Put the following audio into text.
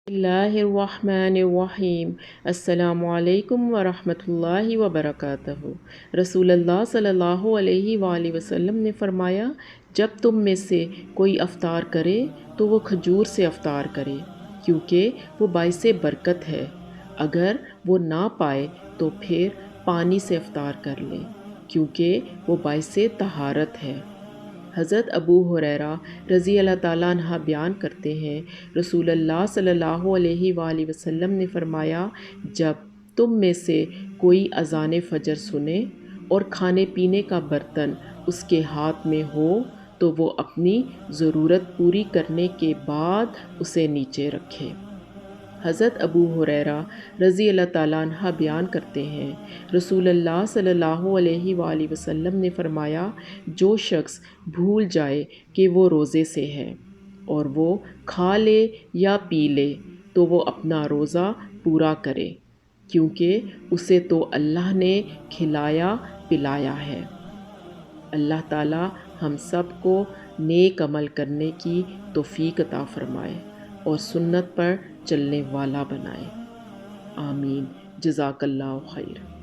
اللہ الرحمن الرحیم۔ السلام علیکم ورحمۃ اللہ وبرکاتہ۔ رسول اللہ صلی اللہ علیہ وآلہ وسلم نے فرمایا، جب تم میں سے کوئی افطار کرے تو وہ کھجور سے افطار کرے، کیونکہ وہ باعث برکت ہے۔ اگر وہ نہ پائے تو پھر پانی سے افطار کر لے، کیونکہ وہ باعث طہارت ہے۔ حضرت ابو ہریرہ رضی اللہ تعالیٰ عنہ بیان کرتے ہیں، رسول اللہ صلی اللہ علیہ وآلہ وسلم نے فرمایا، جب تم میں سے کوئی اذان فجر سنے اور کھانے پینے کا برتن اس کے ہاتھ میں ہو تو وہ اپنی ضرورت پوری کرنے کے بعد اسے نیچے رکھے۔ حضرت ابو ہریرہ رضی اللہ تعالیٰ عنہ بیان کرتے ہیں، رسول اللہ صلی اللہ علیہ وآلہ وسلم نے فرمایا، جو شخص بھول جائے کہ وہ روزے سے ہے اور وہ کھا لے یا پی لے تو وہ اپنا روزہ پورا کرے، کیونکہ اسے تو اللہ نے کھلایا پلایا ہے۔ اللہ تعالی ہم سب کو نیک عمل کرنے کی توفیق عطا فرمائے اور سنت پر چلنے والا بنائے۔ آمین۔ جزاک اللہ خیر۔